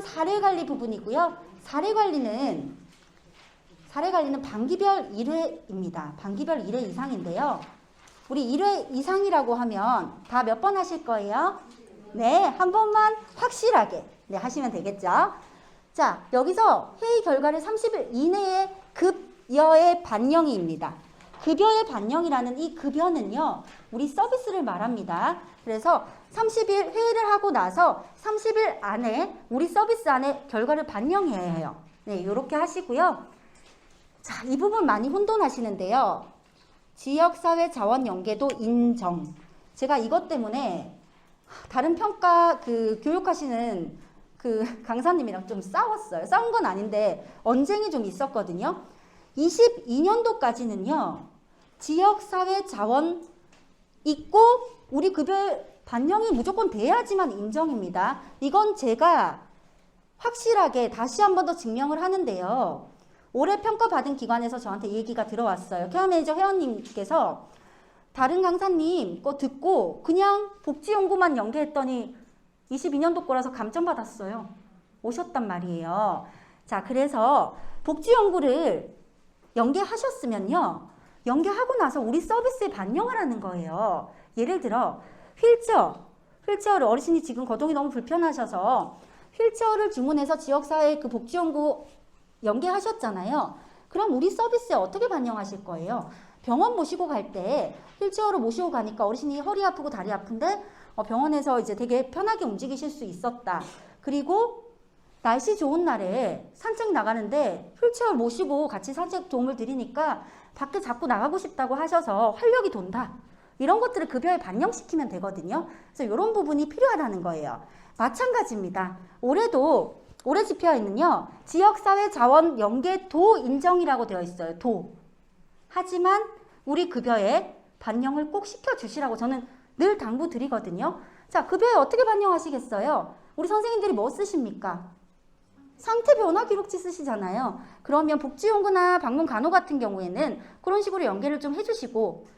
사례관리 부분이고요. 사례관리는 반기별 1회입니다. 반기별 1회 이상인데요. 우리 1회 이상이라고 하면 다 몇 번 하실 거예요? 네, 한 번만 확실하게 하시면 되겠죠. 자, 여기서 회의 결과를 30일 이내에 급여의 반영입니다. 급여의 반영이라는 이 급여는요, 우리 서비스를 말합니다. 그래서 30일 회의를 하고 나서 30일 안에 우리 서비스 안에 결과를 반영해야 해요. 네, 이렇게 하시고요. 자, 이 부분 많이 혼돈하시는데요. 지역사회 자원 연계도 인정. 제가 이것 때문에 다른 평가 교육하시는 강사님이랑 좀 싸웠어요. 싸운 건 아닌데 언쟁이 좀 있었거든요. 22년도까지는요. 지역사회 자원 있고 우리 급여 반영이 무조건 돼야지만 인정입니다. 이건 제가 확실하게 다시 한 번 더 증명을 하는데요. 올해 평가받은 기관에서 저한테 얘기가 들어왔어요. 케어 매니저 회원님께서 다른 강사님 거 듣고 그냥 복지연구만 연계했더니 22년도 거라서 감점 받았어요. 오셨단 말이에요. 자, 그래서 복지연구를 연계하셨으면요. 연계하고 나서 우리 서비스에 반영을 하는 거예요. 예를 들어 휠체어를 어르신이 지금 거동이 너무 불편하셔서 휠체어를 주문해서 지역사회 복지연구 연계하셨잖아요. 그럼 우리 서비스에 어떻게 반영하실 거예요? 병원 모시고 갈 때 휠체어로 모시고 가니까 어르신이 허리 아프고 다리 아픈데 병원에서 이제 되게 편하게 움직이실 수 있었다. 그리고 날씨 좋은 날에 산책 나가는데 휠체어 모시고 같이 산책 도움을 드리니까 밖에 자꾸 나가고 싶다고 하셔서 활력이 돈다. 이런 것들을 급여에 반영시키면 되거든요. 그래서 이런 부분이 필요하다는 거예요. 마찬가지입니다. 올해 지표에는요. 지역사회 자원 연계 도 인정이라고 되어 있어요. 도. 하지만 우리 급여에 반영을 꼭 시켜주시라고 저는 늘 당부드리거든요. 자, 급여에 어떻게 반영하시겠어요? 우리 선생님들이 뭐 쓰십니까? 상태 변화 기록지 쓰시잖아요. 그러면 복지연구나 방문 간호 같은 경우에는 그런 식으로 연계를 좀 해주시고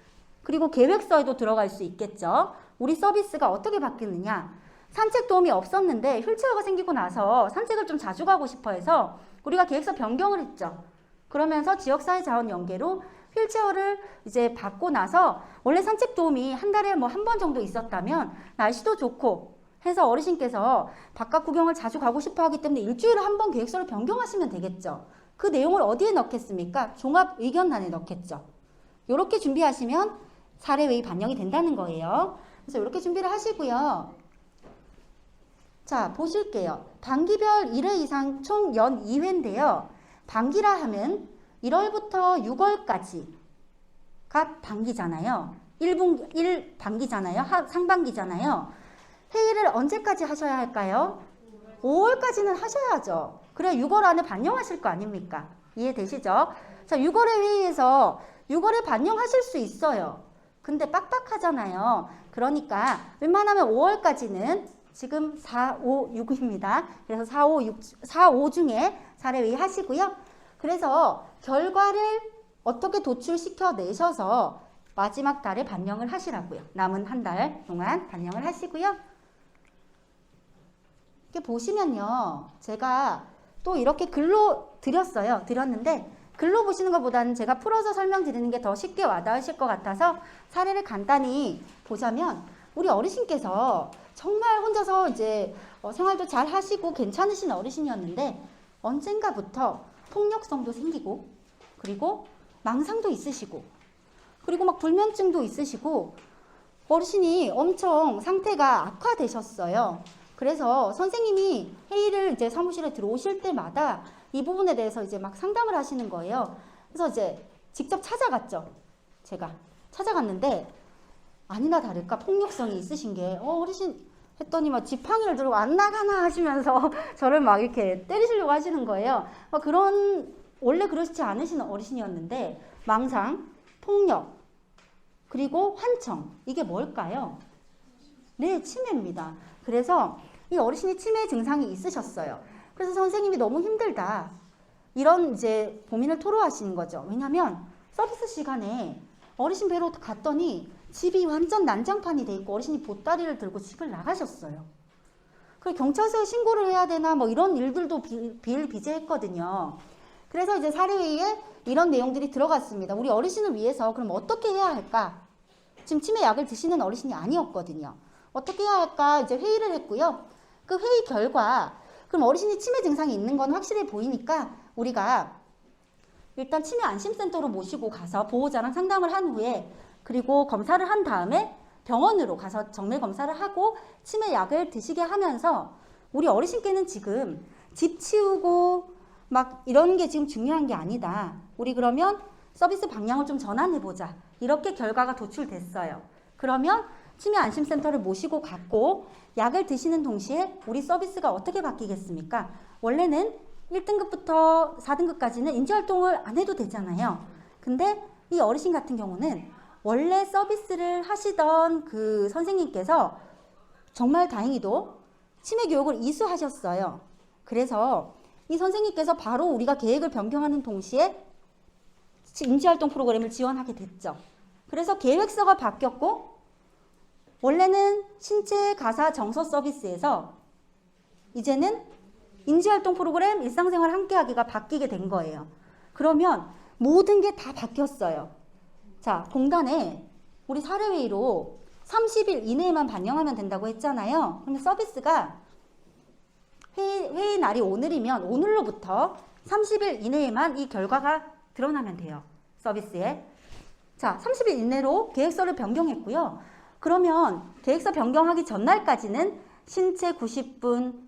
그리고 계획서에도 들어갈 수 있겠죠. 우리 서비스가 어떻게 바뀌느냐. 산책 도움이 없었는데 휠체어가 생기고 나서 산책을 좀 자주 가고 싶어 해서 우리가 계획서 변경을 했죠. 그러면서 지역사회 자원 연계로 휠체어를 이제 받고 나서 원래 산책 도움이 한 달에 뭐 한 번 정도 있었다면 날씨도 좋고 해서 어르신께서 바깥 구경을 자주 가고 싶어 하기 때문에 일주일에 한 번 계획서를 변경하시면 되겠죠. 그 내용을 어디에 넣겠습니까? 종합 의견란에 넣겠죠. 이렇게 준비하시면 사례회의 반영이 된다는 거예요. 그래서 이렇게 준비를 하시고요. 자, 보실게요. 반기별 1회 이상 총 연 2회인데요. 반기라 하면 1월부터 6월까지가 반기잖아요. 1반기잖아요. 상반기잖아요. 회의를 언제까지 하셔야 할까요? 5월까지는 하셔야죠. 그래 6월 안에 반영하실 거 아닙니까? 이해되시죠? 자, 6월의 회의에서 6월에 반영하실 수 있어요. 근데 빡빡하잖아요. 그러니까 웬만하면 5월까지는 지금 4, 5, 6입니다. 그래서 4, 5 중에 사례회의 하시고요. 그래서 결과를 어떻게 도출시켜 내셔서 마지막 달에 반영을 하시라고요. 남은 한 달 동안 반영을 하시고요. 이렇게 보시면요. 제가 또 이렇게 글로 드렸는데 글로 보시는 것보다는 제가 풀어서 설명드리는 게 더 쉽게 와닿으실 것 같아서 사례를 간단히 보자면 우리 어르신께서 정말 혼자서 이제 생활도 잘 하시고 괜찮으신 어르신이었는데 언젠가부터 폭력성도 생기고 그리고 망상도 있으시고 그리고 막 불면증도 있으시고 어르신이 엄청 상태가 악화되셨어요. 그래서 선생님이 회의를 이제 사무실에 들어오실 때마다 이 부분에 대해서 이제 막 상담을 하시는 거예요. 그래서 이제 직접 찾아갔죠. 제가 찾아갔는데 아니나 다를까 폭력성이 있으신 게 어르신 했더니 막 지팡이를 들고 안 나가나 하시면서 저를 막 이렇게 때리시려고 하시는 거예요. 그런 원래 그러시지 않으신 어르신이었는데 망상, 폭력, 그리고 환청 이게 뭘까요? 네, 치매입니다. 그래서 이 어르신이 치매 증상이 있으셨어요. 그래서 선생님이 너무 힘들다 이런 이제 고민을 토로하시는 거죠. 왜냐하면 서비스 시간에 어르신 뵈러 갔더니 집이 완전 난장판이 돼 있고 어르신이 보따리를 들고 집을 나가셨어요. 그 경찰서에 신고를 해야 되나 뭐 이런 일들도 비일비재했거든요. 그래서 이제 사례회의에 이런 내용들이 들어갔습니다. 우리 어르신을 위해서 그럼 어떻게 해야 할까? 지금 치매 약을 드시는 어르신이 아니었거든요. 어떻게 해야 할까 이제 회의를 했고요. 그 회의 결과 그럼 어르신이 치매 증상이 있는 건 확실해 보이니까 우리가 일단 치매 안심센터로 모시고 가서 보호자랑 상담을 한 후에 그리고 검사를 한 다음에 병원으로 가서 정밀 검사를 하고 치매 약을 드시게 하면서 우리 어르신께는 지금 집 치우고 막 이런 게 지금 중요한 게 아니다. 우리 그러면 서비스 방향을 좀 전환해보자. 이렇게 결과가 도출됐어요. 그러면 치매 안심센터를 모시고 갔고 약을 드시는 동시에 우리 서비스가 어떻게 바뀌겠습니까? 원래는 1등급부터 4등급까지는 인지활동을 안 해도 되잖아요. 근데 이 어르신 같은 경우는 원래 서비스를 하시던 그 선생님께서 정말 다행히도 치매 교육을 이수하셨어요. 그래서 이 선생님께서 바로 우리가 계획을 변경하는 동시에 인지활동 프로그램을 지원하게 됐죠. 그래서 계획서가 바뀌었고 원래는 신체 가사 정서 서비스에서 이제는 인지활동 프로그램 일상생활 함께하기가 바뀌게 된 거예요. 그러면 모든 게 다 바뀌었어요. 자, 공단에 우리 사례회의로 30일 이내에만 반영하면 된다고 했잖아요. 그러면 서비스가 회의 날이 오늘이면 오늘로부터 30일 이내에만 이 결과가 드러나면 돼요. 서비스에. 자, 30일 이내로 계획서를 변경했고요. 그러면 계획서 변경하기 전날까지는 신체 90분,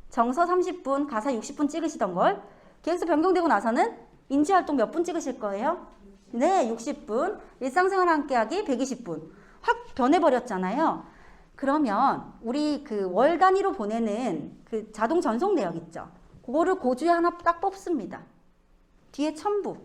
정서 30분, 가사 60분 찍으시던 걸 계획서 변경되고 나서는 인지활동 몇 분 찍으실 거예요? 네, 60분. 일상생활 함께하기 120분. 확 변해버렸잖아요. 그러면 우리 그 월 단위로 보내는 그 자동 전송 내역 있죠? 그거를 고주에 하나 딱 뽑습니다. 뒤에 첨부.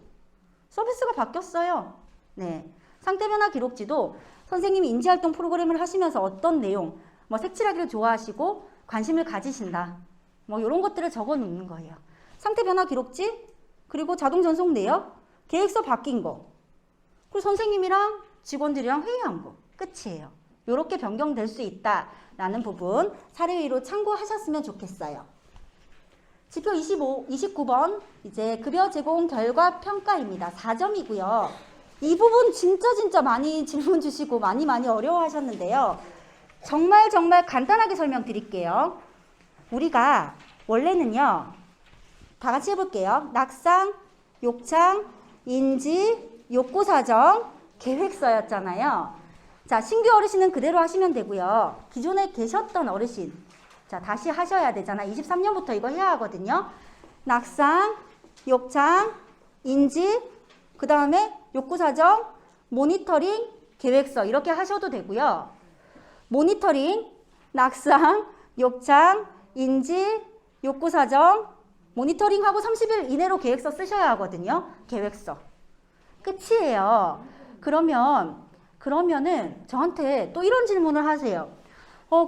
서비스가 바뀌었어요. 네. 상태 변화 기록지도 선생님이 인지활동 프로그램을 하시면서 어떤 내용, 뭐 색칠하기를 좋아하시고 관심을 가지신다. 뭐 이런 것들을 적어 놓는 거예요. 상태 변화 기록지, 그리고 자동 전송 내역, 계획서 바뀐 거. 그리고 선생님이랑 직원들이랑 회의한 거. 끝이에요. 이렇게 변경될 수 있다라는 부분 사례회의로 참고하셨으면 좋겠어요. 지표 29번 이제 급여 제공 결과 평가입니다. 4점이고요. 이 부분 진짜 많이 질문 주시고 많이 어려워하셨는데요. 정말 간단하게 설명드릴게요. 우리가 원래는요. 다 같이 해볼게요. 낙상, 욕창, 인지, 욕구사정, 계획서였잖아요. 자, 신규 어르신은 그대로 하시면 되고요. 기존에 계셨던 어르신, 자, 다시 하셔야 되잖아. 23년부터 이거 해야 하거든요. 낙상, 욕창, 인지, 그 다음에 욕구사정, 모니터링, 계획서 이렇게 하셔도 되고요. 모니터링, 낙상, 욕창, 인지, 욕구사정, 모니터링하고 30일 이내로 계획서 쓰셔야 하거든요. 계획서. 끝이에요. 그러면은 저한테 또 이런 질문을 하세요.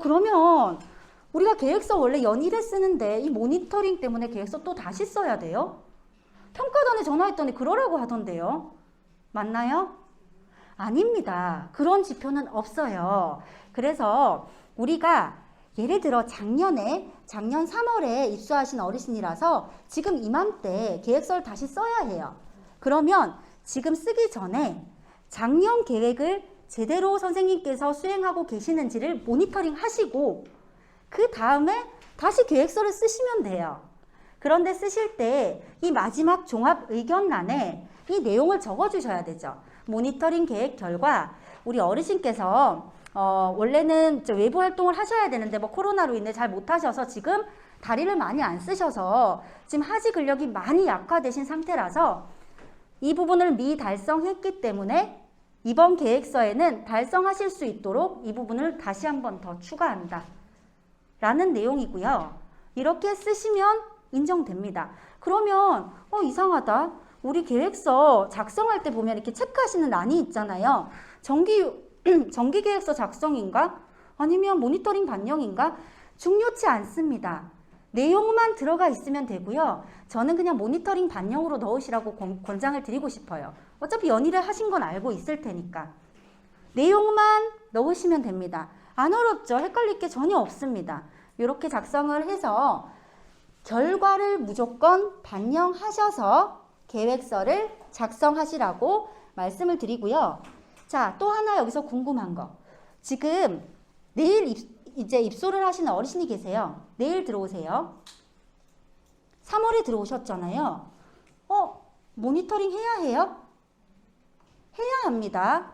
그러면 우리가 계획서 원래 연일에 쓰는데 이 모니터링 때문에 계획서 또 다시 써야 돼요? 평가단에 전화했더니 그러라고 하던데요. 맞나요? 아닙니다. 그런 지표는 없어요. 그래서 우리가 예를 들어 작년 3월에 입수하신 어르신이라서 지금 이맘때 계획서를 다시 써야 해요. 그러면 지금 쓰기 전에 작년 계획을 제대로 선생님께서 수행하고 계시는지를 모니터링 하시고 그 다음에 다시 계획서를 쓰시면 돼요. 그런데 쓰실 때 이 마지막 종합 의견란에 이 내용을 적어주셔야 되죠. 모니터링 계획 결과 우리 어르신께서 원래는 외부 활동을 하셔야 되는데 뭐 코로나로 인해 잘 못하셔서 지금 다리를 많이 안 쓰셔서 지금 하지 근력이 많이 약화되신 상태라서 이 부분을 미달성했기 때문에 이번 계획서에는 달성하실 수 있도록 이 부분을 다시 한 번 더 추가한다 라는 내용이고요. 이렇게 쓰시면 인정됩니다. 그러면 이상하다. 우리 계획서 작성할 때 보면 이렇게 체크하시는 란이 있잖아요. 정기 계획서 작성인가? 아니면 모니터링 반영인가? 중요치 않습니다. 내용만 들어가 있으면 되고요. 저는 그냥 모니터링 반영으로 넣으시라고 권장을 드리고 싶어요. 어차피 연일에 하신 건 알고 있을 테니까. 내용만 넣으시면 됩니다. 안 어렵죠? 헷갈릴 게 전혀 없습니다. 이렇게 작성을 해서 결과를 무조건 반영하셔서 계획서를 작성하시라고 말씀을 드리고요. 자, 또 하나 여기서 궁금한 거. 지금 내일 이제 입소를 하시는 어르신이 계세요. 내일 들어오세요. 3월에 들어오셨잖아요. 모니터링 해야 해요? 해야 합니다.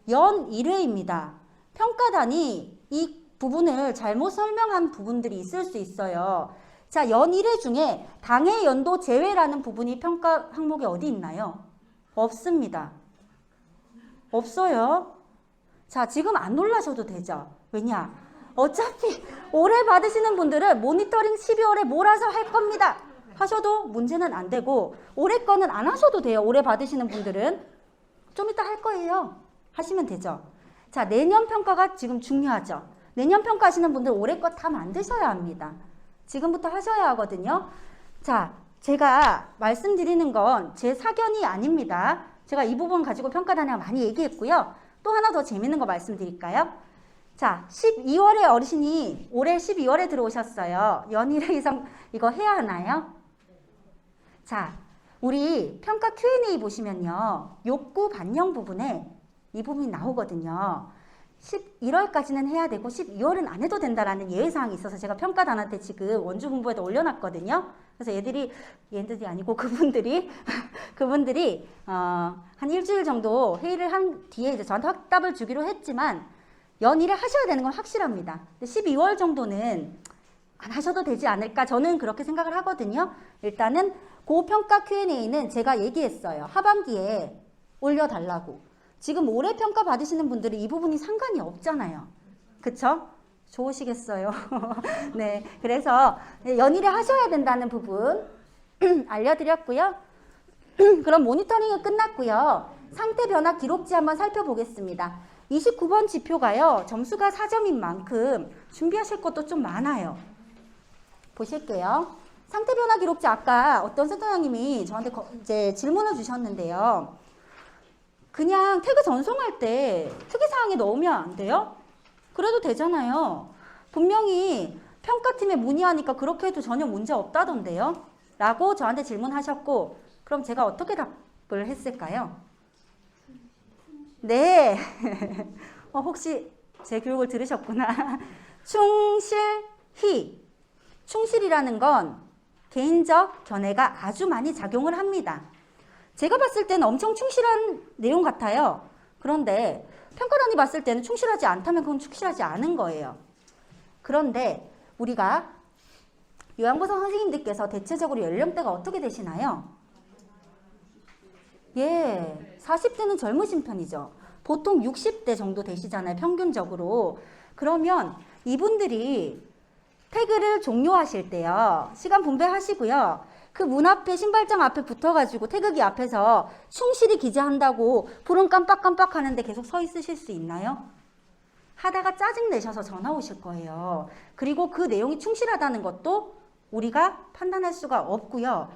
연 1회입니다. 평가단이 이 부분을 잘못 설명한 부분들이 있을 수 있어요. 자, 연 1회 중에 당해 연도 제외라는 부분이 평가 항목에 어디 있나요? 없습니다. 없어요. 자, 지금 안 놀라셔도 되죠. 왜냐? 어차피 올해 받으시는 분들은 모니터링 12월에 몰아서 할 겁니다. 하셔도 문제는 안 되고 올해 거는 안 하셔도 돼요. 올해 받으시는 분들은. 좀 이따 할 거예요. 하시면 되죠. 자, 내년 평가가 지금 중요하죠. 내년 평가하시는 분들 올해 거 다 만드셔야 합니다. 지금부터 하셔야 하거든요. 자, 제가 말씀드리는 건 제 사견이 아닙니다. 제가 이 부분 가지고 평가단이랑 많이 얘기했고요. 또 하나 더 재밌는 거 말씀드릴까요? 자, 12월에 어르신이 올해 12월에 들어오셨어요. 연일회 이상 이거 해야 하나요? 자, 우리 평가 Q&A 보시면요. 욕구 반영 부분에 이 부분이 나오거든요. 11월까지는 해야 되고 12월은 안 해도 된다라는 예외사항이 있어서 제가 평가단한테 지금 원주 홍보에다 올려놨거든요. 그래서 얘들이 아니고 그분들이 한 일주일 정도 회의를 한 뒤에 이제 저한테 확답을 주기로 했지만 연일을 하셔야 되는 건 확실합니다. 근데 12월 정도는 안 하셔도 되지 않을까 저는 그렇게 생각을 하거든요. 일단은 고평가 Q&A는 제가 얘기했어요. 하반기에 올려달라고. 지금 올해 평가 받으시는 분들은 이 부분이 상관이 없잖아요. 그쵸? 좋으시겠어요. 네, 그래서 연일에 하셔야 된다는 부분 알려드렸고요. 그럼 모니터링은 끝났고요. 상태 변화 기록지 한번 살펴보겠습니다. 29번 지표가요. 점수가 4점인 만큼 준비하실 것도 좀 많아요. 보실게요. 상태 변화 기록지 아까 어떤 센터장님이 저한테 이제 질문을 주셨는데요. 그냥 태그 전송할 때 특이사항에 넣으면 안 돼요? 그래도 되잖아요. 분명히 평가팀에 문의하니까 그렇게 해도 전혀 문제 없다던데요? 라고 저한테 질문하셨고 그럼 제가 어떻게 답을 했을까요? 네. 혹시 제 교육을 들으셨구나. 충실히. 충실이라는 건 개인적 견해가 아주 많이 작용을 합니다. 제가 봤을 때는 엄청 충실한 내용 같아요. 그런데 평가단이 봤을 때는 충실하지 않다면 그건 충실하지 않은 거예요. 그런데 우리가 요양보상 선생님들께서 대체적으로 연령대가 어떻게 되시나요? 예, 40대는 젊으신 편이죠. 보통 60대 정도 되시잖아요, 평균적으로. 그러면 이분들이 태그를 종료하실 때요. 시간 분배하시고요. 그 문 앞에 신발장 앞에 붙어가지고 태그기 앞에서 충실히 기재한다고 불은 깜빡깜빡 하는데 계속 서 있으실 수 있나요? 하다가 짜증 내셔서 전화 오실 거예요. 그리고 그 내용이 충실하다는 것도 우리가 판단할 수가 없고요.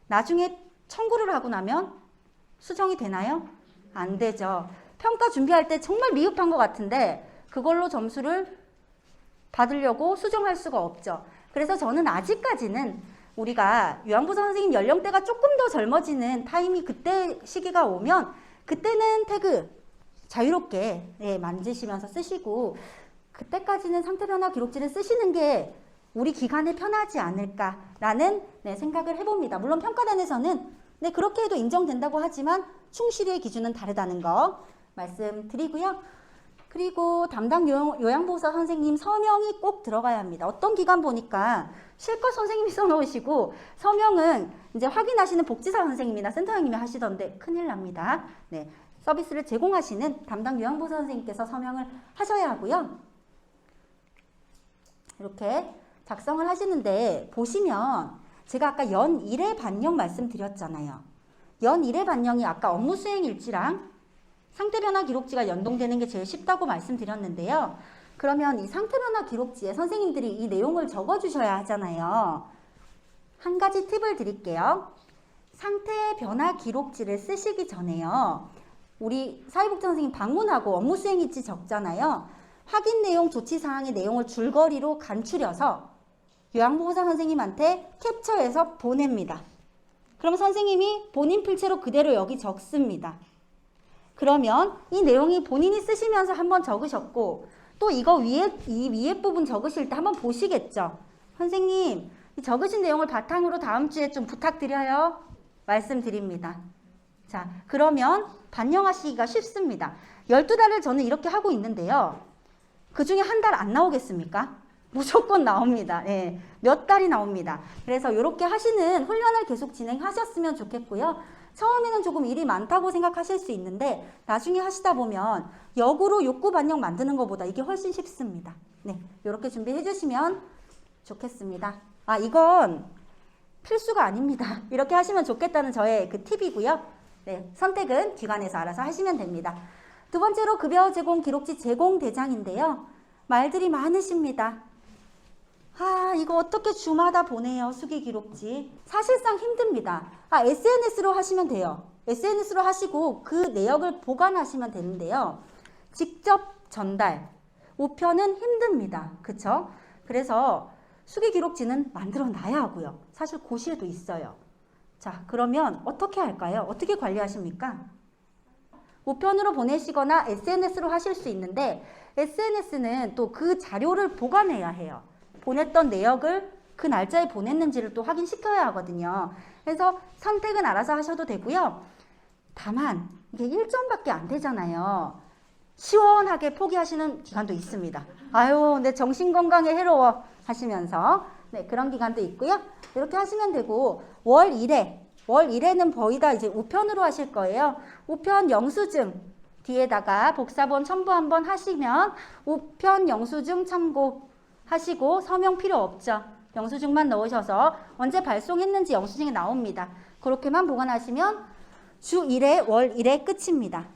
나중에 청구를 하고 나면 수정이 되나요? 안 되죠. 평가 준비할 때 정말 미흡한 것 같은데 그걸로 점수를 받으려고 수정할 수가 없죠. 그래서 저는 아직까지는 우리가 요양보상 선생님 연령대가 조금 더 젊어지는 타임이 그때 시기가 오면 그때는 태그 자유롭게 만지시면서 쓰시고 그때까지는 상태 변화 기록지를 쓰시는 게 우리 기간에 편하지 않을까라는 생각을 해봅니다. 물론 평가단에서는 그렇게 해도 인정된다고 하지만 충실의 기준은 다르다는 거 말씀드리고요. 그리고 담당 요양보호사 선생님 서명이 꼭 들어가야 합니다. 어떤 기관 보니까 실컷 선생님이 써놓으시고 서명은 이제 확인하시는 복지사 선생님이나 센터장님이 하시던데 큰일 납니다. 네, 서비스를 제공하시는 담당 요양보호사 선생님께서 서명을 하셔야 하고요. 이렇게 작성을 하시는데 보시면 제가 아까 연 1회 반영 말씀드렸잖아요. 연 1회 반영이 아까 업무 수행 일지랑 상태 변화 기록지가 연동되는 게 제일 쉽다고 말씀드렸는데요. 그러면 이 상태 변화 기록지에 선생님들이 이 내용을 적어주셔야 하잖아요. 한 가지 팁을 드릴게요. 상태 변화 기록지를 쓰시기 전에요. 우리 사회복지 선생님 방문하고 업무 수행 일지 적잖아요. 확인 내용, 조치사항의 내용을 줄거리로 간추려서 요양보호사 선생님한테 캡처해서 보냅니다. 그럼 선생님이 본인 필체로 그대로 여기 적습니다. 그러면 이 내용이 본인이 쓰시면서 한번 적으셨고 또 이거 이 위에 부분 적으실 때 한번 보시겠죠. 선생님, 이 적으신 내용을 바탕으로 다음 주에 좀 부탁드려요. 말씀드립니다. 자, 그러면 반영하시기가 쉽습니다. 12달을 저는 이렇게 하고 있는데요. 그 중에 한 달 안 나오겠습니까? 무조건 나옵니다. 네, 몇 달이 나옵니다. 그래서 이렇게 하시는 훈련을 계속 진행하셨으면 좋겠고요. 처음에는 조금 일이 많다고 생각하실 수 있는데 나중에 하시다 보면 역으로 욕구 반영 만드는 것보다 이게 훨씬 쉽습니다. 네, 이렇게 준비해 주시면 좋겠습니다. 아, 이건 필수가 아닙니다. 이렇게 하시면 좋겠다는 저의 그 팁이고요. 네, 선택은 기관에서 알아서 하시면 됩니다. 두 번째로 급여 제공 기록지 제공 대장인데요. 말들이 많으십니다. 아, 이거 어떻게 주마다 보내요, 수기 기록지. 사실상 힘듭니다. 아, SNS로 하시면 돼요. SNS로 하시고 그 내역을 보관하시면 되는데요. 직접 전달, 우편은 힘듭니다. 그쵸? 그래서 수기 기록지는 만들어 놔야 하고요. 사실 고시에도 있어요. 자, 그러면 어떻게 할까요? 어떻게 관리하십니까? 우편으로 보내시거나 SNS로 하실 수 있는데 SNS는 또 그 자료를 보관해야 해요. 보냈던 내역을 그 날짜에 보냈는지를 또 확인시켜야 하거든요. 그래서 선택은 알아서 하셔도 되고요. 다만 이게 1점밖에 안 되잖아요. 시원하게 포기하시는 기간도 있습니다. 아유, 내 정신건강에 해로워 하시면서 네, 그런 기간도 있고요. 이렇게 하시면 되고 월 1회는 거의 다 이제 우편으로 하실 거예요. 우편 영수증 뒤에다가 복사본 첨부 한번 하시면 우편 영수증 참고하시고 서명 필요 없죠. 영수증만 넣으셔서 언제 발송했는지 영수증이 나옵니다. 그렇게만 보관하시면 주 1회, 월 1회 끝입니다.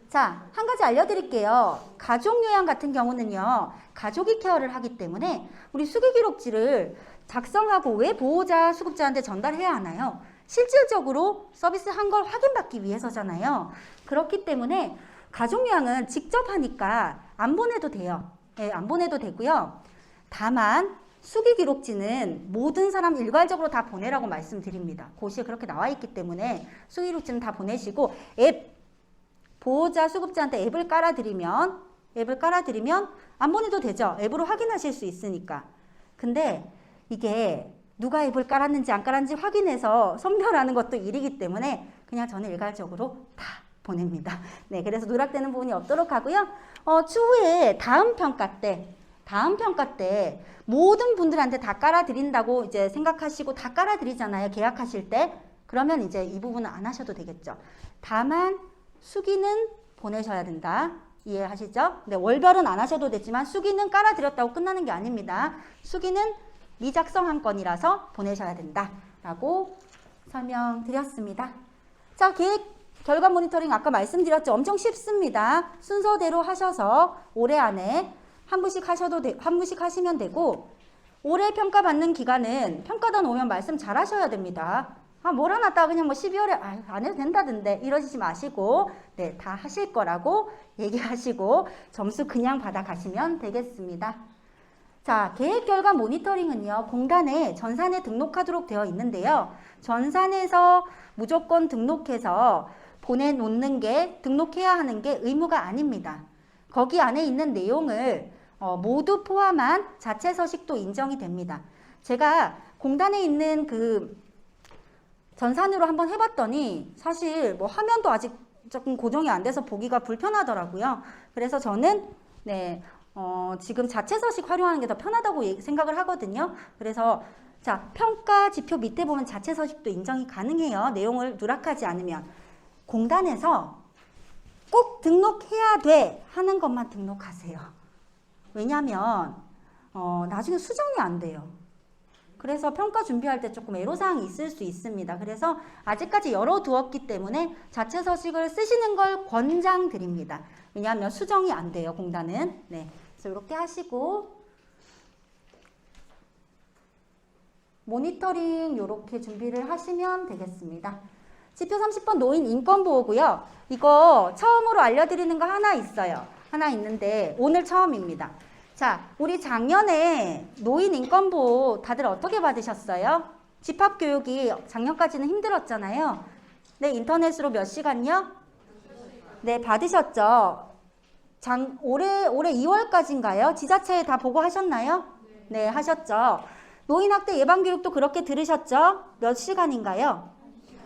자, 한 가지 알려드릴게요. 가족 요양 같은 경우는요. 가족이 케어를 하기 때문에 우리 수기 기록지를 작성하고 왜 보호자, 수급자한테 전달해야 하나요? 실질적으로 서비스한 걸 확인받기 위해서잖아요. 그렇기 때문에 가족 요양은 직접 하니까 안 보내도 돼요. 네, 안 보내도 되고요. 다만 수기 기록지는 모든 사람 일괄적으로 다 보내라고 말씀드립니다. 고시에 그렇게 나와 있기 때문에 수기 기록지는 다 보내시고 보호자, 수급자한테 앱을 깔아드리면 안 보내도 되죠. 앱으로 확인하실 수 있으니까. 근데 이게 누가 앱을 깔았는지 안 깔았는지 확인해서 선별하는 것도 일이기 때문에 그냥 저는 일괄적으로 다 보냅니다. 네, 그래서 누락되는 부분이 없도록 하고요. 추후에 다음 평가 때 모든 분들한테 다 깔아드린다고 이제 생각하시고 다 깔아드리잖아요. 계약하실 때. 그러면 이제 이 부분은 안 하셔도 되겠죠. 다만 수기는 보내셔야 된다. 이해하시죠? 네, 월별은 안 하셔도 되지만 수기는 깔아드렸다고 끝나는 게 아닙니다. 수기는 미작성한 건이라서 보내셔야 된다. 라고 설명드렸습니다. 자, 계획 결과 모니터링 아까 말씀드렸죠. 엄청 쉽습니다. 순서대로 하셔서 올해 안에 한 분씩 하시면 되고 올해 평가받는 기간은 평가단 오면 말씀 잘 하셔야 됩니다. 아, 뭘 하나 따 그냥 뭐 12월에 안 해도 된다던데 이러시지 마시고 네, 다 하실 거라고 얘기하시고 점수 그냥 받아가시면 되겠습니다. 자, 계획 결과 모니터링은요. 공단에 전산에 등록하도록 되어 있는데요. 전산에서 무조건 등록해서 보내놓는 게 등록해야 하는 게 의무가 아닙니다. 거기 안에 있는 내용을 모두 포함한 자체 서식도 인정이 됩니다. 제가 공단에 있는 그 전산으로 한번 해봤더니 사실 뭐 화면도 아직 조금 고정이 안 돼서 보기가 불편하더라고요. 그래서 저는 네, 지금 자체 서식 활용하는 게 더 편하다고 생각을 하거든요. 그래서 자, 평가 지표 밑에 보면 자체 서식도 인정이 가능해요. 내용을 누락하지 않으면. 공단에서 꼭 등록해야 돼 하는 것만 등록하세요. 왜냐하면 나중에 수정이 안 돼요. 그래서 평가 준비할 때 조금 애로사항이 있을 수 있습니다. 그래서 아직까지 열어두었기 때문에 자체 서식을 쓰시는 걸 권장드립니다. 왜냐하면 수정이 안 돼요, 공단은. 네, 그래서 이렇게 하시고 모니터링 이렇게 준비를 하시면 되겠습니다. 지표 30번 노인 인권보호고요. 이거 처음으로 알려드리는 거 하나 있어요. 하나 있는데 오늘 처음입니다. 자, 우리 작년에 노인인권보 다들 어떻게 받으셨어요? 집합교육이 작년까지는 힘들었잖아요. 네, 인터넷으로 몇 시간요? 네, 받으셨죠? 올해 2월까지인가요? 지자체에 다 보고 하셨나요? 네, 하셨죠. 노인학대 예방교육도 그렇게 들으셨죠? 몇 시간인가요?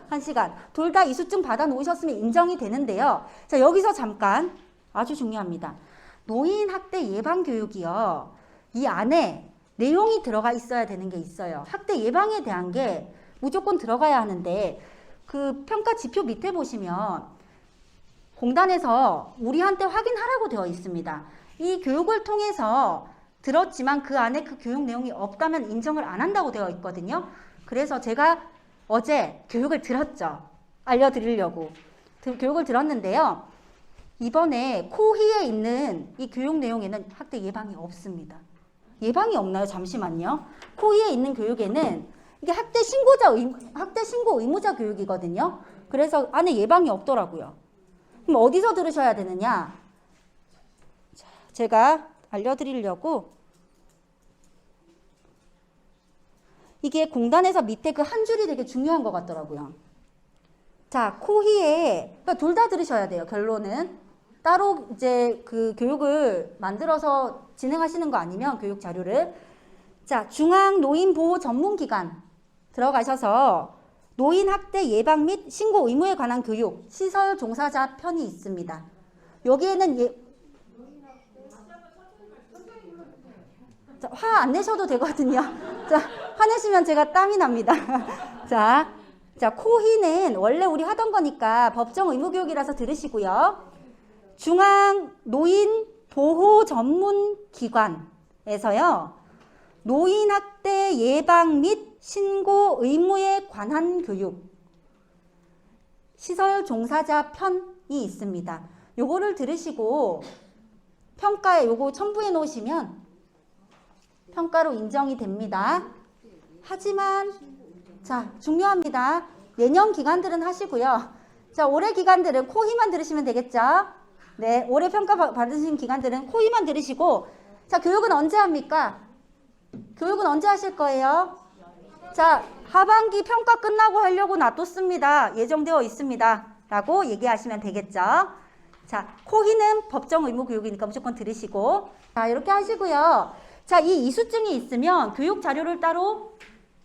1시간. 둘 다 이수증 받아 놓으셨으면 인정이 되는데요. 자, 여기서 잠깐 아주 중요합니다. 노인학대 예방교육이요. 이 안에 내용이 들어가 있어야 되는 게 있어요. 학대 예방에 대한 게 무조건 들어가야 하는데 그 평가 지표 밑에 보시면 공단에서 우리한테 확인하라고 되어 있습니다. 이 교육을 통해서 들었지만 그 안에 그 교육 내용이 없다면 인정을 안 한다고 되어 있거든요. 그래서 제가 어제 교육을 들었죠. 알려드리려고. 교육을 들었는데요. 이번에 코희에 있는 이 교육 내용에는 학대 예방이 없습니다. 예방이 없나요? 잠시만요. 코희에 있는 교육에는 이게 학대 신고 의무자 교육이거든요. 그래서 안에 예방이 없더라고요. 그럼 어디서 들으셔야 되느냐? 자, 제가 알려드리려고 이게 공단에서 밑에 그 한 줄이 되게 중요한 것 같더라고요. 자, 코희에 그러니까 둘 다 들으셔야 돼요. 결론은 따로 이제 그 교육을 만들어서 진행하시는 거 아니면 교육 자료를 자, 중앙노인보호전문기관 들어가셔서 노인학대 예방 및 신고 의무에 관한 교육 시설 종사자 편이 있습니다. 여기에는 화 안 내셔도 되거든요. 자, 화내시면 제가 땀이 납니다. 자, 코희는 원래 우리 하던 거니까 법정 의무교육이라서 들으시고요. 중앙노인보호전문기관에서요. 노인학대 예방 및 신고 의무에 관한 교육 시설 종사자 편이 있습니다. 요거를 들으시고 평가에 요거 첨부해 놓으시면 평가로 인정이 됩니다. 하지만 자, 중요합니다. 내년 기간들은 하시고요. 자, 올해 기간들은 코희만 들으시면 되겠죠? 네, 올해 평가 받으신 기간들은 코희만 들으시고 자, 교육은 언제 합니까? 교육은 언제 하실 거예요? 자, 하반기 평가 끝나고 하려고 놔뒀습니다. 예정되어 있습니다. 라고 얘기하시면 되겠죠? 자, 코희는 법정 의무 교육이니까 무조건 들으시고 자, 이렇게 하시고요. 자, 이 이수증이 있으면 교육 자료를 따로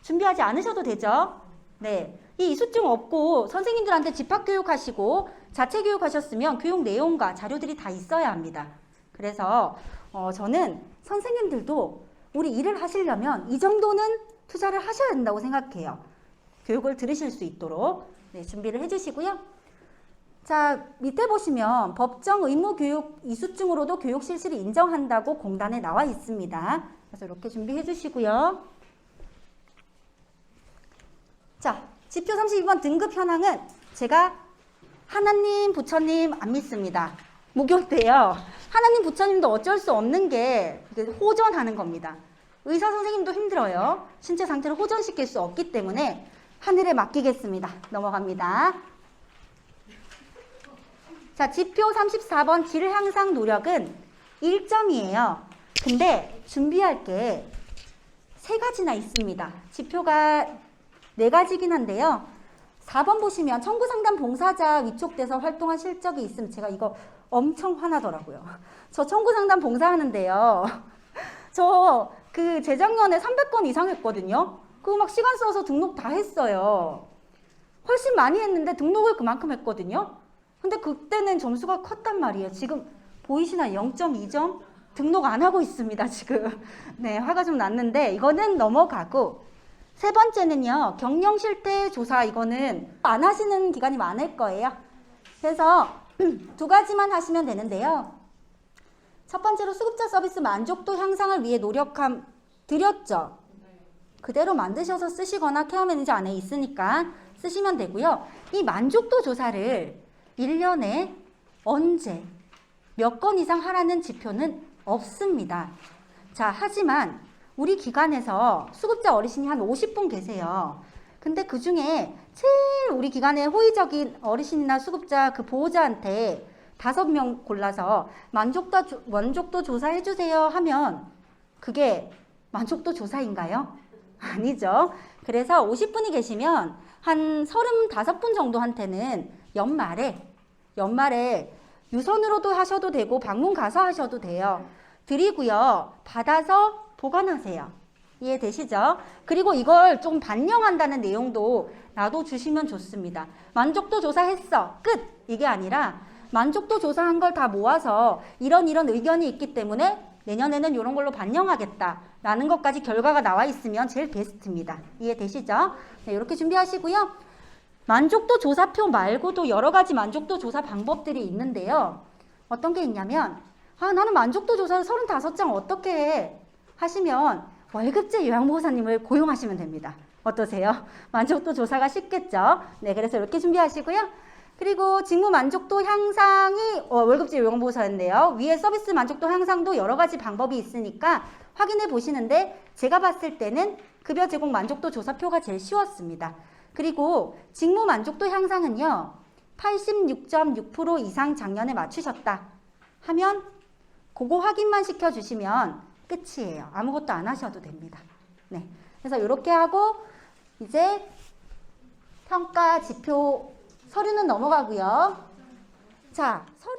준비하지 않으셔도 되죠? 네. 이 이수증 없고 선생님들한테 집합교육 하시고 자체 교육 하셨으면 교육 내용과 자료들이 다 있어야 합니다. 그래서 저는 선생님들도 우리 일을 하시려면 이 정도는 투자를 하셔야 된다고 생각해요. 교육을 들으실 수 있도록 네, 준비를 해주시고요. 자, 밑에 보시면 법정 의무 교육 이수증으로도 교육 실시를 인정한다고 공단에 나와 있습니다. 그래서 이렇게 준비해 주시고요. 자, 지표 32번 등급 현황은 제가 하나님, 부처님 안 믿습니다. 목욕 때요. 하나님, 부처님도 어쩔 수 없는 게 호전하는 겁니다. 의사 선생님도 힘들어요. 신체 상태를 호전시킬 수 없기 때문에 하늘에 맡기겠습니다. 넘어갑니다. 자, 지표 34번 질 향상 노력은 1점이에요. 근데 준비할 게 3가지나 있습니다. 지표가 4가지긴 한데요. 4번 보시면 청구상담 봉사자 위촉돼서 활동한 실적이 있으면 제가 이거 엄청 화나더라고요. 저 청구상담 봉사하는데요. 저 그 재작년에 300건 이상 했거든요. 그거 막 시간 써서 등록 다 했어요. 훨씬 많이 했는데 등록을 그만큼 했거든요. 근데 그때는 점수가 컸단 말이에요. 지금 보이시나요? 0.2점? 등록 안 하고 있습니다, 지금. 네, 화가 좀 났는데 이거는 넘어가고 3번째는요. 경영 실태 조사 이거는 안 하시는 기관이 많을 거예요. 그래서 2가지만 하시면 되는데요. 첫 번째로 수급자 서비스 만족도 향상을 위해 노력함 드렸죠. 그대로 만드셔서 쓰시거나 케어 매니저 안에 있으니까 쓰시면 되고요. 이 만족도 조사를 1년에 언제 몇 건 이상 하라는 지표는 없습니다. 자, 하지만 우리 기관에서 수급자 어르신이 한 50분 계세요. 근데 그 중에 제일 우리 기관에 호의적인 어르신이나 수급자 그 보호자한테 5명 골라서 만족도 조사해 주세요 하면 그게 만족도 조사인가요? 아니죠. 그래서 50분이 계시면 한 35분 정도한테는 연말에 유선으로도 하셔도 되고 방문 가서 하셔도 돼요. 드리고요. 받아서 보관하세요. 이해되시죠? 그리고 이걸 좀 반영한다는 내용도 놔둬주시면 좋습니다. 만족도 조사했어. 끝! 이게 아니라 만족도 조사한 걸 다 모아서 이런 의견이 있기 때문에 내년에는 이런 걸로 반영하겠다 라는 것까지 결과가 나와 있으면 제일 베스트입니다. 이해되시죠? 네, 이렇게 준비하시고요. 만족도 조사표 말고도 여러 가지 만족도 조사 방법들이 있는데요. 어떤 게 있냐면 나는 만족도 조사를 35장 어떻게 해? 하시면 월급제 요양보호사님을 고용하시면 됩니다. 어떠세요? 만족도 조사가 쉽겠죠? 네, 그래서 이렇게 준비하시고요. 그리고 직무 만족도 향상이 월급제 요양보호사인데요. 위에 서비스 만족도 향상도 여러 가지 방법이 있으니까 확인해 보시는데 제가 봤을 때는 급여 제공 만족도 조사표가 제일 쉬웠습니다. 그리고 직무 만족도 향상은요. 86.6% 이상 작년에 맞추셨다 하면 그거 확인만 시켜주시면 끝이에요. 아무것도 안 하셔도 됩니다. 네, 그래서 이렇게 하고 이제 평가 지표 서류는 넘어가고요. 자, 서류